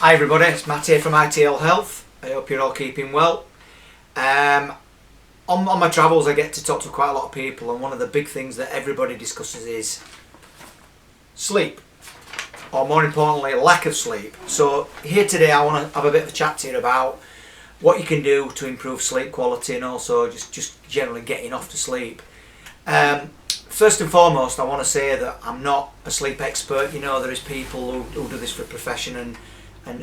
Hi everybody, it's Matt here from ITL Health. I hope you're all keeping well. On my travels I get to talk to quite a lot of people, and one of the big things that everybody discusses is sleep, or more importantly lack of sleep. So here today I want to have a bit of a chat here about what you can do to improve sleep quality and also just generally getting off to sleep. First and foremost, I want to say that I'm not a sleep expert. You know, there is people who do this for a profession and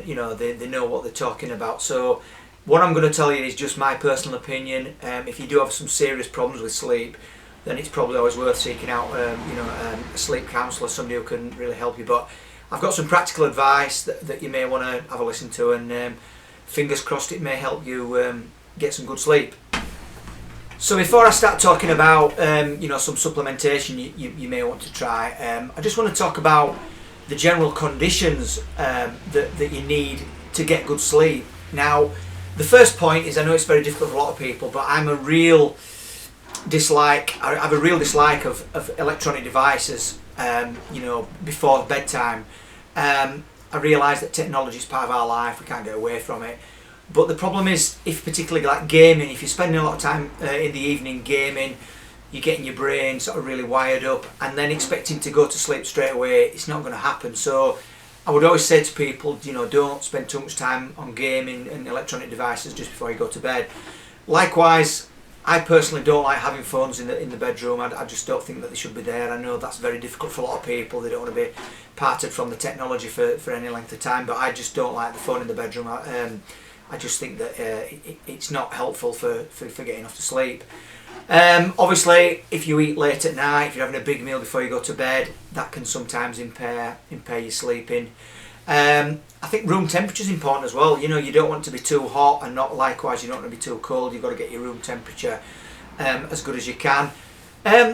you know they know what they're talking about. So what I'm going to tell you is just my personal opinion. If you do have some serious problems with sleep, then it's probably always worth seeking out a sleep counsellor, somebody who can really help you. But I've got some practical advice that you may want to have a listen to, and fingers crossed it may help you get some good sleep. So before I start talking about some supplementation you may want to try, I just want to talk about the general conditions that you need to get good sleep. Now, the first point is, I know it's very difficult for a lot of people, but I have a real dislike of electronic devices before bedtime. I realise that technology is part of our life, we can't get away from it. But the problem is, if particularly like gaming, if you're spending a lot of time in the evening gaming, you're getting your brain sort of really wired up, and then expecting to go to sleep straight away, it's not going to happen. So I would always say to people, don't spend too much time on gaming and electronic devices just before you go to bed. Likewise, I personally don't like having phones in the bedroom. I just don't think that they should be there. I know that's very difficult for a lot of people. They don't want to be parted from the technology for any length of time, but I just don't like the phone in the bedroom. I just think that it's not helpful for getting off to sleep. Obviously, if you eat late at night, if you're having a big meal before you go to bed, that can sometimes impair your sleeping. I think room temperature is important as well. You don't want to be too hot, and not likewise you don't want to be too cold. You've got to get your room temperature as good as you can.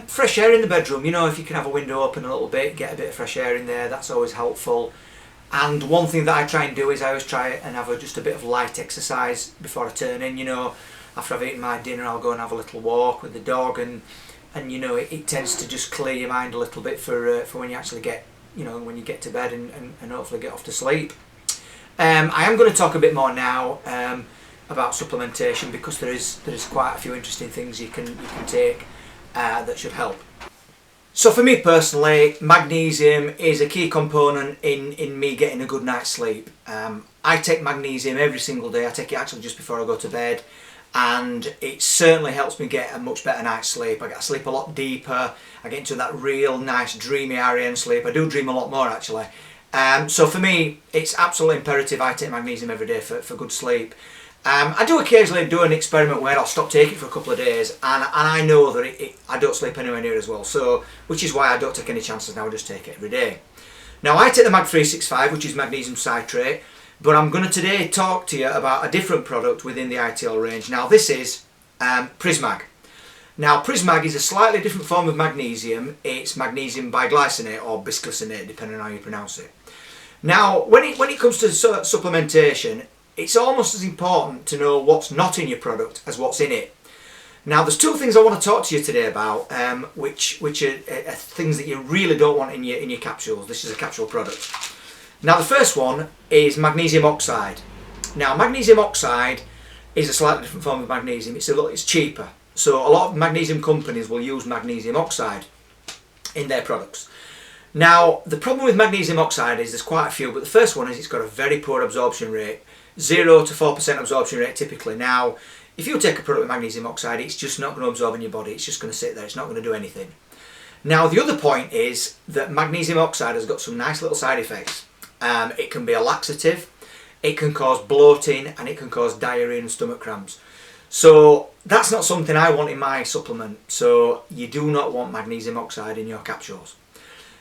Fresh air in the bedroom, if you can have a window open a little bit, get a bit of fresh air in there, that's always helpful. And one thing that I try and do is I always try and have just a bit of light exercise before I turn in. After I've eaten my dinner, I'll go and have a little walk with the dog, and it tends to just clear your mind a little bit for when you actually get when you get to bed and hopefully get off to sleep. I am going to talk a bit more now about supplementation, because there is quite a few interesting things you can take that should help. So for me personally, magnesium is a key component in me getting a good night's sleep. I take magnesium every single day. I take it actually just before I go to bed, and it certainly helps me get a much better night's sleep. I get to sleep a lot deeper. I get into that real nice dreamy REM sleep. I do dream a lot more actually. So for me, it's absolutely imperative I take magnesium every day for good sleep. I do occasionally do an experiment where I'll stop taking it for a couple of days, and I know that I don't sleep anywhere near as well, so which is why I don't take any chances now. I just take it every day. Now I take the Mag 365, which is Magnesium Citrate, but I'm going to today talk to you about a different product within the ITL range. Now this is Prismag. Now Prismag is a slightly different form of magnesium. It's magnesium biglycinate or bisglycinate, depending on how you pronounce it. Now when it comes to supplementation, it's almost as important to know what's not in your product as what's in it. Now there's two things I want to talk to you today about, which are things that you really don't want in your capsules. This is a capsule product. Now the first one is magnesium oxide. Now magnesium oxide is a slightly different form of magnesium. It's cheaper. So a lot of magnesium companies will use magnesium oxide in their products. Now the problem with magnesium oxide is there's quite a few, but the first one is it's got a very poor absorption rate. 0 to 4% absorption rate typically. Now, if you take a product with magnesium oxide, it's just not going to absorb in your body. It's just going to sit there. It's not going to do anything. Now, the other point is that magnesium oxide has got some nice little side effects. It can be a laxative, it can cause bloating, and it can cause diarrhea and stomach cramps. So that's not something I want in my supplement. So you do not want magnesium oxide in your capsules.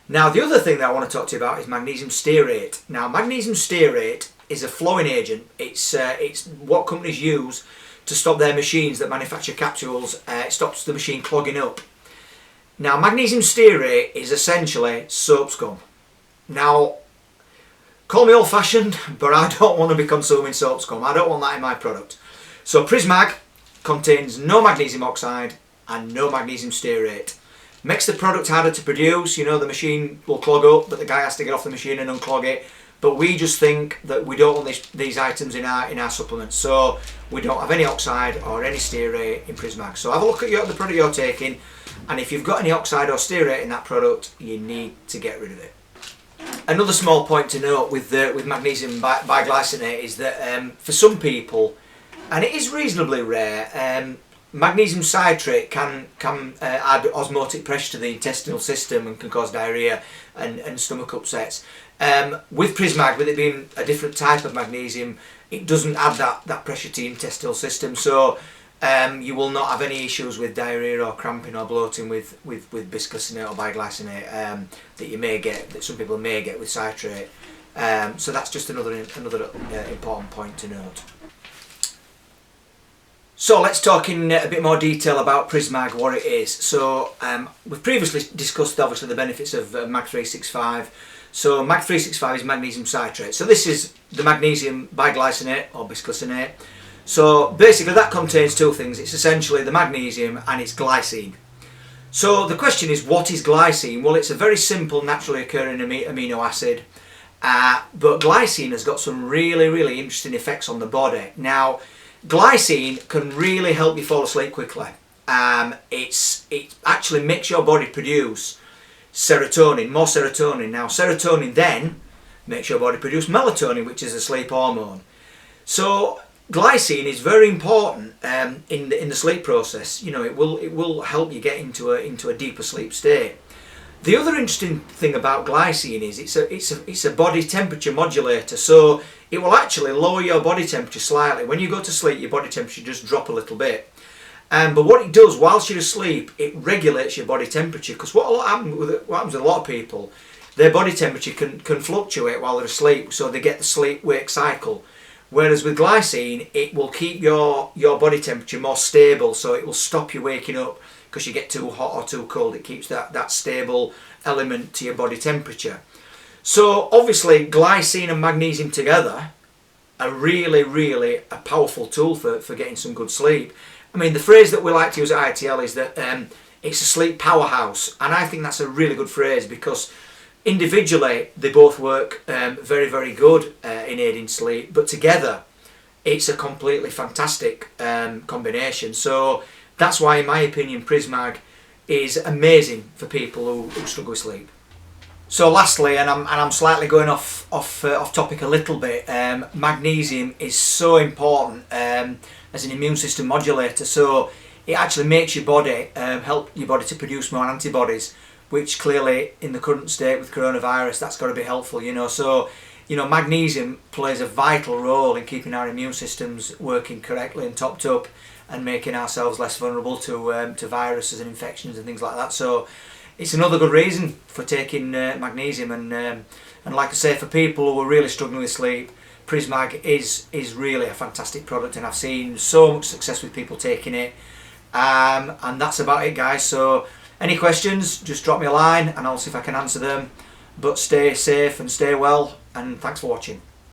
Now, the other thing that I want to talk to you about is magnesium stearate. Now, magnesium stearate is a flowing agent. It's what companies use to stop their machines that manufacture capsules. It stops the machine clogging up. Now magnesium stearate is essentially soap scum. Now call me old fashioned, but I don't want to be consuming soap scum. I don't want that in my product. So Prismag contains no magnesium oxide and no magnesium stearate. Makes the product harder to produce. The machine will clog up, but the guy has to get off the machine and unclog it. but we just think that we don't want these items in our supplements, so we don't have any oxide or any stearate in Prismag. So have a look at the product you're taking, and if you've got any oxide or stearate in that product, you need to get rid of it. Another small point to note with magnesium biglycinate is that for some people, and it is reasonably rare, magnesium citrate can add osmotic pressure to the intestinal system and can cause diarrhea and stomach upsets. With Prismag, with it being a different type of magnesium, it doesn't add that pressure to the intestinal system, so you will not have any issues with diarrhea or cramping or bloating with bisglycinate or biglycinate that some people may get with citrate. So that's just another important point to note. So let's talk in a bit more detail about Prismag, what it is. So we've previously discussed obviously the benefits of Mag 365. So Mag 365 is magnesium citrate. So this is the magnesium biglycinate or bisglycinate. So basically that contains two things. It's essentially the magnesium and it's glycine. So the question is, what is glycine? Well, it's a very simple naturally occurring amino acid, but glycine has got some really interesting effects on the body. Now, glycine can really help you fall asleep quickly. It actually makes your body produce serotonin, more serotonin. Now, serotonin then makes your body produce melatonin, which is a sleep hormone. So glycine is very important in the sleep process. You know, it will help you get into a deeper sleep state. The other interesting thing about glycine is it's a body temperature modulator. So it will actually lower your body temperature slightly. When you go to sleep, your body temperature just drop a little bit. But what it does whilst you're asleep, it regulates your body temperature. Because what happens with a lot of people, their body temperature can fluctuate while they're asleep, so they get the sleep-wake cycle. Whereas with glycine, it will keep your body temperature more stable, so it will stop you waking up because you get too hot or too cold. It keeps that stable element to your body temperature. So obviously glycine and magnesium together are really a powerful tool for getting some good sleep. I mean, the phrase that we like to use at ITL is that it's a sleep powerhouse, and I think that's a really good phrase because individually they both work very good in aiding sleep, but together it's a completely fantastic combination. So that's why, in my opinion, Prismag is amazing for people who struggle with sleep. So lastly, and I'm slightly going off topic a little bit, magnesium is so important as an immune system modulator. So it actually makes your body help your body to produce more antibodies, which clearly in the current state with coronavirus, that's got to be helpful, you know. So, you know, magnesium plays a vital role in keeping our immune systems working correctly and topped up and making ourselves less vulnerable to viruses and infections and things like that. So it's another good reason for taking magnesium, and like I say, for people who are really struggling with sleep, Prismag is really a fantastic product, and I've seen so much success with people taking it. And that's about it, guys. So any questions, just drop me a line and I'll see if I can answer them. But stay safe and stay well, and thanks for watching.